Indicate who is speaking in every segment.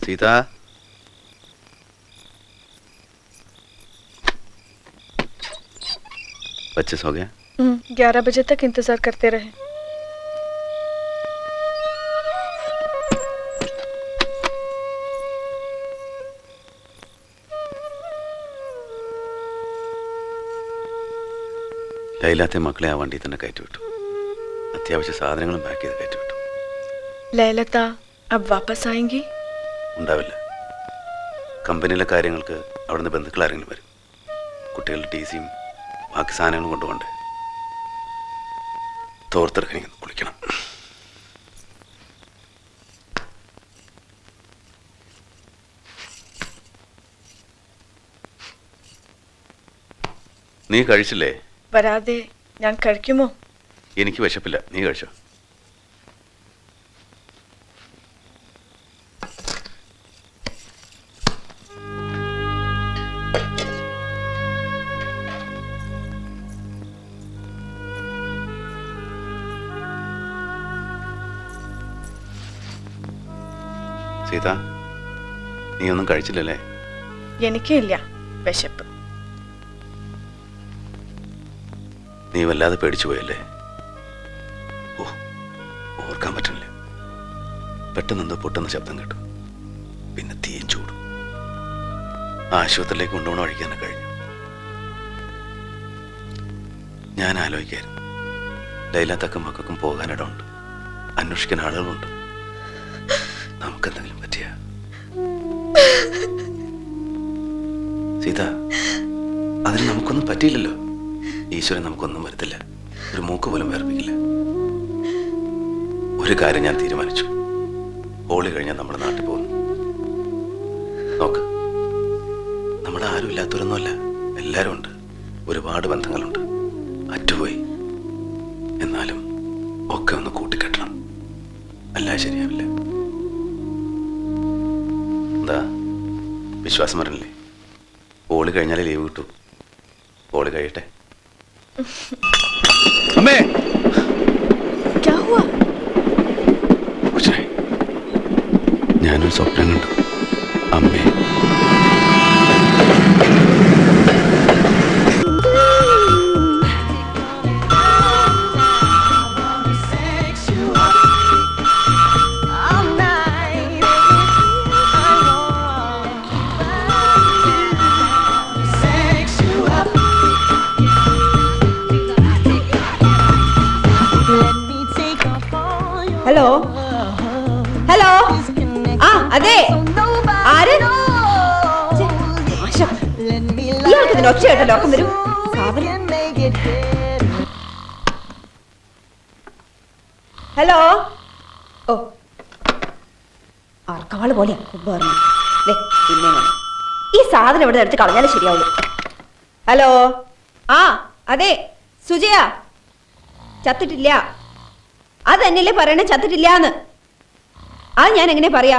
Speaker 1: सीता, बच्चे सो गए?
Speaker 2: 11 बजे तक इंतजार करते रहे।
Speaker 1: ലൈലാത്തെ മക്കളെ ആ വണ്ടി തന്നെ കയറ്റി വിട്ടു. അത്യാവശ്യ സാധനങ്ങളും പാക്ക് ചെയ്ത് കയറ്റി വിട്ടു.
Speaker 2: ലൈലത്ത अब वापस आएंगी?
Speaker 1: ഉണ്ടാവില്ല. കമ്പനിയിലെ കാര്യങ്ങൾക്ക് അവിടുന്ന് ബന്ധുക്കൾ ആരെങ്കിലും വരും. കുട്ടികളുടെ ടിസിയും ബാക്കി സാധനങ്ങളും കൊണ്ടുപോകണ്ടേ. തോർത്തെടുക്കാൻ കുളിക്കണം. നീ കഴിച്ചില്ലേ?
Speaker 2: വരാതെ ഞാൻ കഴിക്കുമോ?
Speaker 1: എനിക്ക് വിശപ്പില്ല, നീ കഴിച്ചോ. സീത, നീ ഒന്നും കഴിച്ചില്ലല്ലേ?
Speaker 2: എനിക്കില്ല വിശപ്പ്.
Speaker 1: നീ വല്ലാതെ പേടിച്ചു പോയല്ലേ? ഓ, ഓർക്കാൻ പറ്റില്ല. പെട്ടെന്നെന്തോ പൊട്ടുന്ന ശബ്ദം കേട്ടു. പിന്നെ തീയും ചൂടും. ആശുപത്രിയിലേക്ക് കൊണ്ടുപോകണ വഴിക്കാനെ കഴിഞ്ഞു. ഞാൻ ആലോചിക്കായിരുന്നു, ലൈലാത്തക്കും മക്കൾക്കും പോകാനിടമുണ്ട്, അന്വേഷിക്കാൻ ആളുകളുണ്ട്. നമുക്കെന്തെങ്കിലും പറ്റിയ സീത, അതിന് നമുക്കൊന്നും പറ്റിയില്ലല്ലോ. ഈശ്വരൻ നമുക്കൊന്നും വരുത്തില്ല, ഒരു മൂക്ക് പോലും വേർപ്പിക്കില്ല. ഒരു കാര്യം ഞാൻ തീരുമാനിച്ചു, ഹോളി കഴിഞ്ഞാൽ നമ്മുടെ നാട്ടിൽ പോകുന്നു. നോക്ക്, നമ്മുടെ ആരും ഇല്ലാത്തവരൊന്നുമല്ല, എല്ലാവരും ഉണ്ട്. ഒരുപാട് ബന്ധങ്ങളുണ്ട്. അറ്റുപോയി, എന്നാലും ഒക്കെ ഒന്ന് കൂട്ടിക്കെട്ടണം, അല്ല ശരിയാവില്ല. എന്താ വിശ്വാസം വരണില്ലേ? ഹോളി കഴിഞ്ഞാലേ ലീവ് കിട്ടൂ. ഹോളി കഴിയട്ടെ. അമ്മേ, ഞാനൊരു സ്വപ്നം കണ്ടു. അമ്മേ,
Speaker 3: ഹലോ ഹലോ, ആ അതെ, ആര്? ഇയാൾക്ക് ഇതിന് ഒച്ച കേട്ടല്ലോ ഒക്കെ വരും. ഹലോ, ഓ ആർക്കാള് പോലെയാ കുമ്പ്. പിന്നെ ഈ സാധനം ഇവിടെ എടുത്ത് കളഞ്ഞാലും ശരിയാവുള്ളൂ. ഹലോ, ആ അതെ, സുജയ ചത്തിട്ടില്ല. അതെന്നല്ലേ പറയണേ, ചത്തിട്ടില്ലാന്ന്. അത് ഞാൻ എങ്ങനെ പറയാ?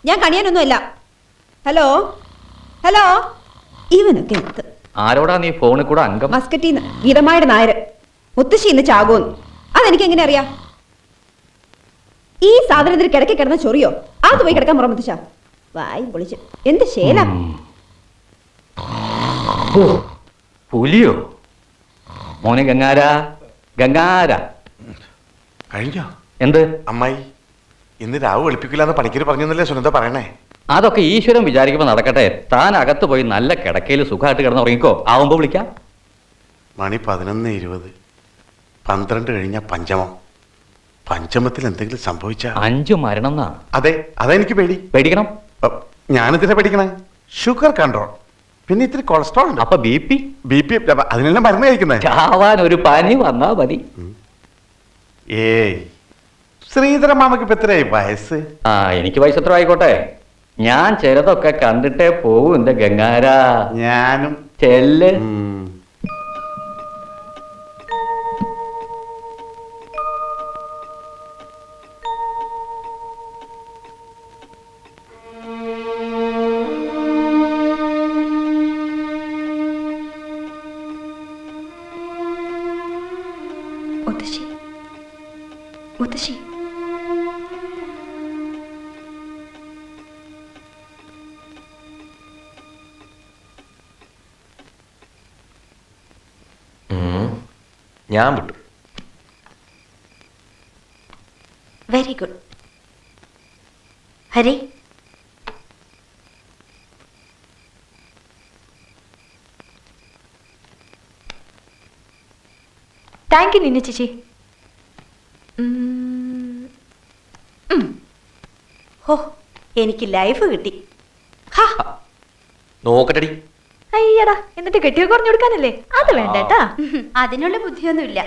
Speaker 3: ഞാൻ കണിയാനൊന്നുമല്ല. ഹലോ ഹലോ, ഇവനൊക്കെ എന്ത്?
Speaker 4: ആരോടാ നീ ഫോണിൽ കൂടെ അംഗം?
Speaker 3: മസ്കറ്റീന്ന് ഗീതമായുടെ നായര്. മുത്തശ്ശി ഇന്ന് ചാകുമെന്ന്. അതെനിക്ക് എങ്ങനെ അറിയാം? ഈ സാധനത്തിന് കിടക്കി കിടന്ന ചൊറിയോ? അത് പോയി കിടക്കാൻ മുറ മുത്തശ്ശ. വായി പൊളിച്ച് എന്ത് ശേല.
Speaker 4: പുലിയോ? മോനെ ഗംഗാര, ഗംഗാര
Speaker 5: കഴിഞ്ഞോ?
Speaker 4: എന്ത്
Speaker 5: അമ്മായി, ഇന്ന് രാവ് വെളുപ്പിക്കില്ലാന്ന് പണിക്കര് പറഞ്ഞല്ലേ സുനന്ദ പറയണേ?
Speaker 4: അതൊക്കെ ഈശ്വരൻ വിചാരിക്കുമ്പോ നടക്കട്ടെ. താൻ അകത്ത് പോയി നല്ല കിടക്കയിൽ സുഖമായിട്ട് കിടന്ന് ഉറങ്ങിക്കോ. ആവുമ്പോ വിളിക്കാം.
Speaker 5: മണി 11:20. 12 കഴിഞ്ഞ പഞ്ചമം. പഞ്ചമത്തിൽ എന്തെങ്കിലും സംഭവിച്ച
Speaker 4: 5 മരണം എന്നാ.
Speaker 5: അതെ, അതെനിക്ക് പേടി.
Speaker 4: പേടിക്കണം?
Speaker 5: ഞാനിതിനെ പേടിക്കണം. ഷുഗർ കൺട്രോൾ, പിന്നെ ഇത്തിരി കൊളസ്ട്രോൾ ഉണ്ട്.
Speaker 4: അപ്പൊ ബി പി
Speaker 5: അതിനെല്ലാം മരുന്ന് കഴിക്കുന്നത്.
Speaker 4: ചാവാൻ ഒരു പനി വന്നാ മതി.
Speaker 5: ഏയ്, ശ്രീധര മാമക്ക് ഇപ്പൊ എത്രയായി വയസ്സ്?
Speaker 4: ആ എനിക്ക് വയസ്സ് എത്ര ആയിക്കോട്ടെ, ഞാൻ ചിലതൊക്കെ കണ്ടിട്ടേ പോവും എന്റെ ഗംഗാരാ.
Speaker 5: ഞാനും.
Speaker 4: ചെല്ല്.
Speaker 3: മുത്തശ്ശി, മുത്തശ്ശി,
Speaker 6: ഞാൻ വിട്ടു.
Speaker 3: Very good. Hari,
Speaker 7: thank you നിന്നു ചേച്ചി.
Speaker 3: ഹോ, എനിക്ക് ലൈഫ് കിട്ടി.
Speaker 6: നോക്കട്ടടി.
Speaker 7: അയ്യടാ, എന്നിട്ട് കെട്ടിയോ കുറഞ്ഞു കൊടുക്കാനല്ലേ? അത് വേണ്ടേട്ടാ.
Speaker 3: അതിനുള്ള ബുദ്ധിയൊന്നുമില്ല.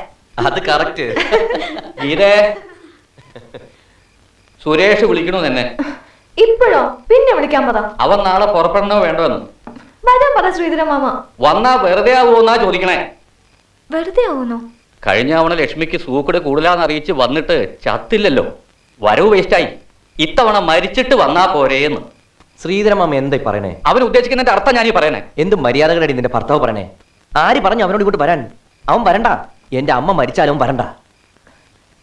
Speaker 6: അത് കറക്റ്റ്.
Speaker 4: ഗീതേ, സുരേഷ് വിളിക്കണു തന്നെ.
Speaker 7: ഇപ്പോഴോ? പിന്നെ വിളിക്കാൻ പറ.
Speaker 4: അവൻ നാളെ പുറപ്പെടണോ വേണ്ടോ എന്ന്.
Speaker 7: വരാൻ പറ ശ്രീധര മാമ.
Speaker 4: വന്നാ വെറുതെ ആവുമെന്നാ ചോദിക്കണേ.
Speaker 7: വെറുതെ ആവുന്നോ?
Speaker 4: കഴിഞ്ഞ തവണ ലക്ഷ്മിക്ക് സൂക്കട് കൂടുതലാന്ന് അറിയിച്ച് വന്നിട്ട് ചത്തില്ലല്ലോ, വരവ് വേസ്റ്റായി. ഇത്തവണ മരിച്ചിട്ട് വന്നാ പോരേന്ന്.
Speaker 6: ശ്രീധരമാമ എന്തായി പറയണേ?
Speaker 4: അവൻ ഉദ്ദേശിക്കുന്നതിന്റെ അർത്ഥം ഞാനീ പറയണേ.
Speaker 6: എന്ത് മര്യാദകളടി നിന്റെ ഭർത്താവ് പറയണേ? ആര് പറഞ്ഞു അവനോട് ഇങ്ങോട്ട് വരാൻ? അവൻ വരണ്ട. എന്റെ അമ്മ മരിച്ചാലും വരണ്ട.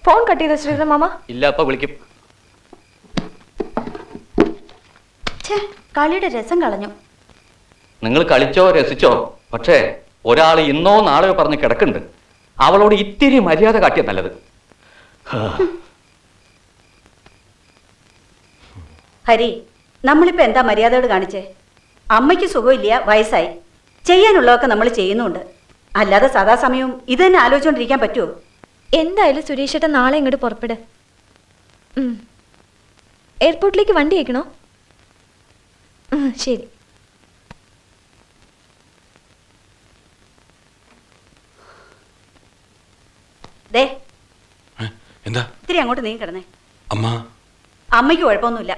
Speaker 7: ഫോൺ കട്ട് ചെയ്ത ശ്രീധര മാമ?
Speaker 4: ഇല്ല, അപ്പൊ വിളിക്കും.
Speaker 3: കളിയുടെ രസം കളഞ്ഞു.
Speaker 4: നിങ്ങൾ കളിച്ചോ രസിച്ചോ, പക്ഷേ ഒരാൾ ഇന്നോ നാളെയോ പറഞ്ഞ് കിടക്കുന്നുണ്ട്. അവളോട് ഇത്തിരി മര്യാദ കാട്ടിയ നല്ലത്.
Speaker 3: ഹരി, നമ്മളിപ്പോ എന്താ മര്യാദയോട് കാണിച്ചേ? അമ്മയ്ക്ക് സുഖമില്ല, വയസ്സായി. ചെയ്യാനുള്ളതൊക്കെ നമ്മൾ ചെയ്യുന്നുണ്ട്. അല്ലാതെ സദാസമയവും ഇത് തന്നെ ആലോചിച്ചുകൊണ്ടിരിക്കാൻ പറ്റുമോ?
Speaker 7: എന്തായാലും സുരേഷേട്ടൻ നാളെ ഇങ്ങോട്ട് പുറപ്പെട്. എയർപോർട്ടിലേക്ക് വണ്ടി അയക്കണോ? ശരി.
Speaker 3: ദേ,
Speaker 8: എന്താ
Speaker 3: ഇത്തിരി അങ്ങോട്ട് നീ കിടന്നേ.
Speaker 8: അമ്മ?
Speaker 3: അമ്മയ്ക്ക് കുഴപ്പമൊന്നുമില്ല.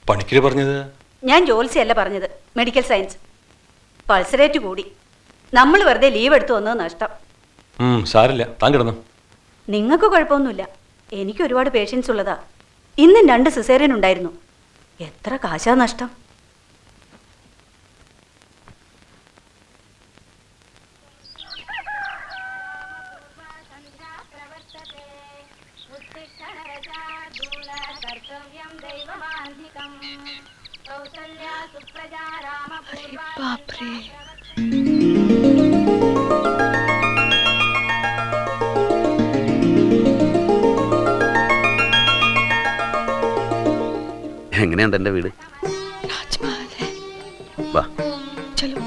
Speaker 8: പണിക്കര് പറഞ്ഞത്?
Speaker 3: ഞാൻ ജോലിസയല്ല പറഞ്ഞത്, മെഡിക്കൽ സയൻസ്. പൾസറേറ്റ് കൂടി. നമ്മൾ വെറുതെ ലീവ് എടുത്തു വന്നത് നഷ്ടം.
Speaker 8: സാരില്ല, താൻ കിടന്നു.
Speaker 3: നിങ്ങൾക്ക് കുഴപ്പമൊന്നുമില്ല. എനിക്ക് ഒരുപാട് പേഷ്യൻസ് ഉള്ളതാ. ഇന്നും 2 സിസേറിയൻ ഉണ്ടായിരുന്നു. എത്ര കാശാ നഷ്ടം.
Speaker 2: बापरे.
Speaker 1: എങ്ങനെയുണ്ട് എൻ്റെ വീട്?
Speaker 2: राजमहल है.
Speaker 1: വാ.
Speaker 2: चलो.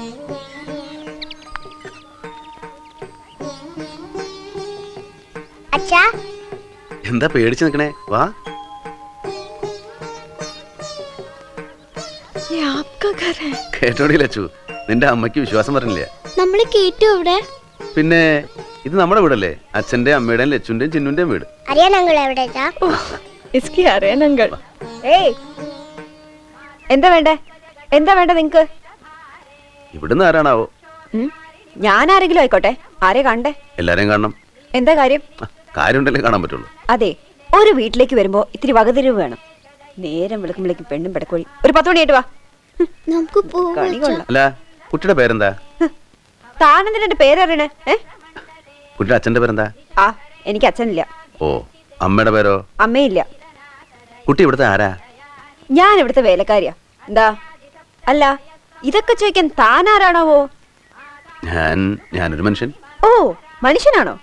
Speaker 9: अच्छा,
Speaker 1: എന്താ പേടിച്ച് നിൽക്കണേ? വാ.
Speaker 2: ये आपका घर है?
Speaker 1: കേട്ടോടി ലച്ചു, നിന്റെ അമ്മയ്ക്ക് വിശ്വാസം പറഞ്ഞില്ല.
Speaker 9: നമ്മള് കേട്ടു ഇവിടെ.
Speaker 1: പിന്നെ ഇത് നമ്മുടെ വീടല്ലേ? അച്ഛൻ്റെ അമ്മയുടെയും ലച്ചുൻ്റെയും ചിന്നുൻ്റെയും വീട്.
Speaker 9: അറിയാൻ ഞങ്ങൾ എവിടേക്കാ?
Speaker 2: इसकी അരയനങ്ങൾ.
Speaker 3: ഏയ്, എന്താ വേണ്ടേ? എന്താ വേണ്ട നിങ്ങക്ക്?
Speaker 1: ഇവിടുന്ന് ആരാണാവോ?
Speaker 3: ഞാൻ ആരെങ്കിലും ആയിക്കോട്ടെ. ആരെ കണ്ടേ?
Speaker 1: എല്ലാരെയും കാണണം.
Speaker 3: എന്താ കാര്യം?
Speaker 1: കാര്യമുണ്ടല്ലേ കാണാൻ പറ്റുള്ളൂ.
Speaker 3: അതെ, ഒരു വീട്ടിലേക്ക് വരുമ്പോ ഇത്തിരി വകതിരിവ് വേണം. നേരം വിളിക്കുമ്പോഴേക്കും പെണ്ണും പെടക്കോഴി. ഒരു 10 മണിയായിട്ട് വാ.
Speaker 9: നമുക്ക്
Speaker 3: കണി കൊള്ളാം.
Speaker 1: അല്ല, കുട്ടിയുടെ പേരെന്താ?
Speaker 3: താനെന്തിനാ എന്റെ പേരറിയണേ?
Speaker 1: കുട്ടിയുടെ അച്ഛൻ്റെ പേരെന്താ?
Speaker 3: ആ, എനിക്ക് അച്ഛനില്ല.
Speaker 1: ഓ, അമ്മയുടെ പേരോ?
Speaker 3: അമ്മയില്ല.
Speaker 1: കുട്ടി ഇവിടുത്തെ ആരാ?
Speaker 3: ഞാൻ ഇവിടുത്തെ വേലക്കാരിയാ. എന്താ? അല്ല, ഇതൊക്കെ ചോദിക്കാൻ താനാരാണാവോ?
Speaker 1: ഞാനൊരു മനുഷ്യൻ.
Speaker 3: ഓ, മനുഷ്യനാണോ?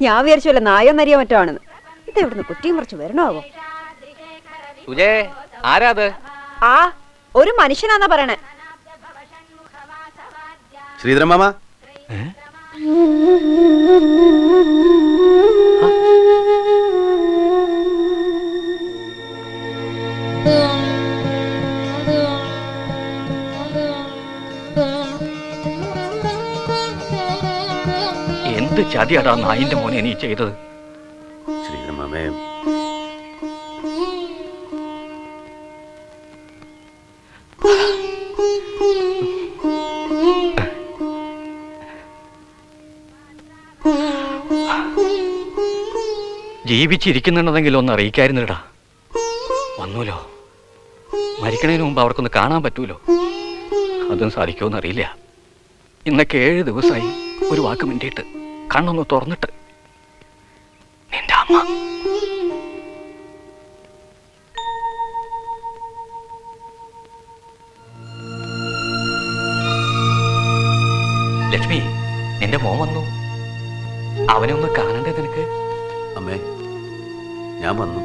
Speaker 3: ഞാൻ വിചാരിച്ചു വല്ല നായോ നരിയോ മറ്റോ ആണെന്ന്. ഇത് ഇവിടുന്ന് കുറ്റിയും കുറച്ച് വരണമാവോ?
Speaker 4: സുജേ, ആരാത്?
Speaker 3: ആ, ഒരു മനുഷ്യനാന്നാ പറയണേ.
Speaker 1: ശ്രീധരൻ മാമ.
Speaker 4: എന്ത് ചതിയാടാ നായിന്റെ മോനെ നീ ചെയ്തത്?
Speaker 1: ശ്രീധരൻ മാമേ,
Speaker 4: ജീവിച്ചിരിക്കുന്നുണ്ടെങ്കിൽ ഒന്ന് അറിയിക്കായിരുന്നില്ലടാ. വന്നൂലോ, മരിക്കണതിന് മുമ്പ് അവർക്കൊന്ന് കാണാൻ പറ്റൂലോ. അതും സാധിക്കുമെന്ന് അറിയില്ല. ഇന്നൊക്കെ 7 ദിവസമായി ഒരു വാക്ക് മിണ്ടിയിട്ട് കണ്ണൊന്ന് തുറന്നിട്ട്. നിന്റെ അമ്മ. ലക്ഷ്മി, നിന്റെ മോൻ വന്നു. അവനെ ഒന്ന് കാണണ്ടേ നിനക്ക്?
Speaker 1: അമ്മേ, ഞാൻ വന്നു.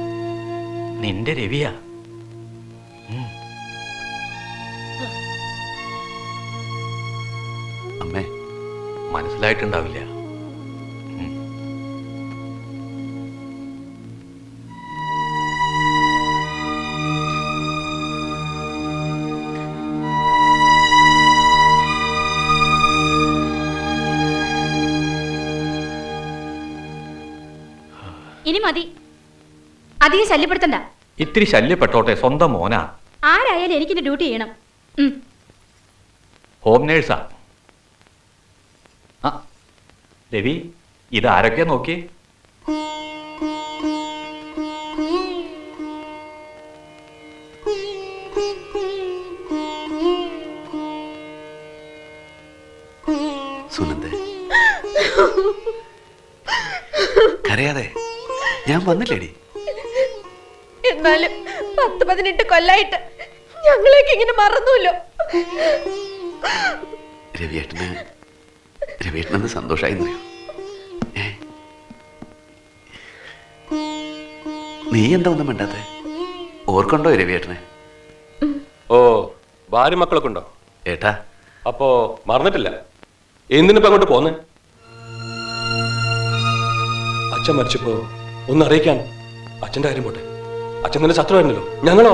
Speaker 4: നിന്റെ രവിയാ.
Speaker 1: അമ്മേ,
Speaker 4: മനസ്സിലായിട്ടുണ്ടാവില്ല.
Speaker 7: ഇനി മതി, അധികം ശല്യപ്പെടുത്തണ്ട.
Speaker 4: ഇത്തിരി ശല്യപ്പെട്ടോട്ടെ, സ്വന്തം മോനാ.
Speaker 7: ആരായാലും എനിക്കിന്റെ ഡ്യൂട്ടി ചെയ്യണം.
Speaker 4: ഹോം നേഴ്സാ. ആ രവി, ഇതാരൊക്കെയാ നോക്കിയേ?
Speaker 1: സുനന്ദേ, കരയാതെ. ഞാൻ വന്നില്ലേടി.
Speaker 2: എന്നാലും 10-18 കൊല്ലായിട്ട് ഞങ്ങളേക്ക് ഇങ്ങനെ മറന്നുല്ലോ.
Speaker 1: രവിയേട്ടനെന്ന് സന്തോഷായിന്നറിയോ? നീ എന്താ ഒന്നും വേണ്ടാത്തെ? ഓർക്കുണ്ടോ രവിയേട്ടനെ?
Speaker 8: ഓ, ഭാര്യ മക്കളൊക്കെ ഉണ്ടോ
Speaker 1: ഏട്ടാ?
Speaker 8: അപ്പോ മറന്നിട്ടില്ല. എന്തിനിപ്പോ അങ്ങോട്ട് പോന്നേ? അച്ഛൻ മരിച്ചപ്പോ ഒന്ന് അറിയിക്കാൻ. അച്ഛന്റെ കാര്യം പോട്ടെ, അച്ഛൻ നിന്റെ ശത്രുവായിരുന്നല്ലോ. ഞങ്ങളോ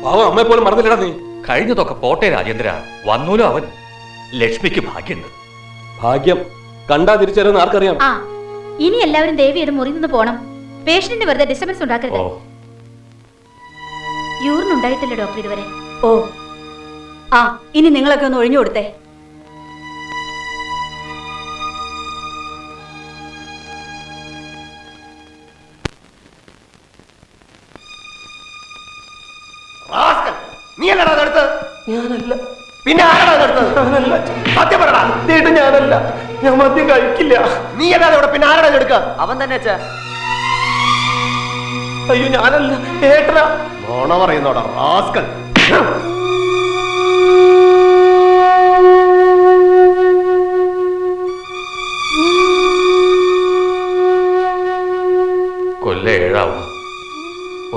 Speaker 8: പാവം അമ്മയെ പോലും മറന്നില്ലടാ നീ.
Speaker 4: കഴിഞ്ഞതൊക്കെ പോട്ടെ രാജേന്ദ്ര. വന്നൂലോ അവൻ. ലക്ഷ്മിക്ക് ഭാഗ്യമുണ്ട്.
Speaker 8: ഭാഗ്യം കണ്ടാ തിരിച്ചറിയുന്ന ആർക്കറിയാം.
Speaker 7: ആ, ഇനി എല്ലാവരും ദേവിയുടെ മുറിയിൽ നിന്ന് പോണം. പേഷ്യന്റിന് വെറുതെ ഡിസ്റ്റർബൻസ് ഉണ്ടാക്കരുത്. യൂറിൻ ഉണ്ടായിട്ടില്ല ഡോക്ടർ ഇതുവരെ.
Speaker 3: ഓ, ആ, ഇനി നിങ്ങളൊക്കെ ഒന്ന് ഒഴിഞ്ഞു കൊടുത്തേ.
Speaker 5: നീ അല്ലടാ അതെടുത്ത്? ഞാനല്ല. പിന്നെ ആരാടാ അതെടുത്തത്? ഞാനല്ല. സത്യം പറയടാ. സത്യമായിട്ട് ഞാനല്ല. ഞാൻ മദ്യം കഴിക്കില്ല. നീ അല്ലാതെ ഇവിടെ പിന്നെ ആരാടാ എടുക്ക?
Speaker 6: അവൻ തന്നെ അച്ഛാ.
Speaker 5: അയ്യോ, ഞാനല്ല, ഏട്ടനാ. നോണ പറയുന്നോടാ റാസ്കൽ.
Speaker 4: കൊല്ലം 7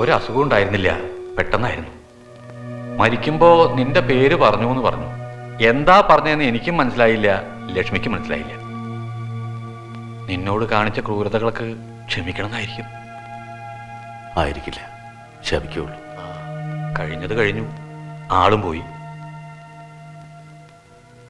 Speaker 4: ഒരസുഖം ഉണ്ടായിരുന്നില്ല, പെട്ടെന്നായിരുന്നു. മരിക്കുമ്പോ നിന്റെ പേര് പറഞ്ഞു എന്ന് പറഞ്ഞു. എന്താ പറഞ്ഞതെന്ന് എനിക്കും മനസ്സിലായില്ല, ലക്ഷ്മിക്കും മനസ്സിലായില്ല. നിന്നോട് കാണിച്ച ക്രൂരതകൾക്ക് ക്ഷമിക്കണമെന്നായിരിക്കും.
Speaker 1: ആയിരിക്കില്ല, ശപിക്കുള്ളൂ.
Speaker 4: കഴിഞ്ഞത് കഴിഞ്ഞു, ആളും പോയി.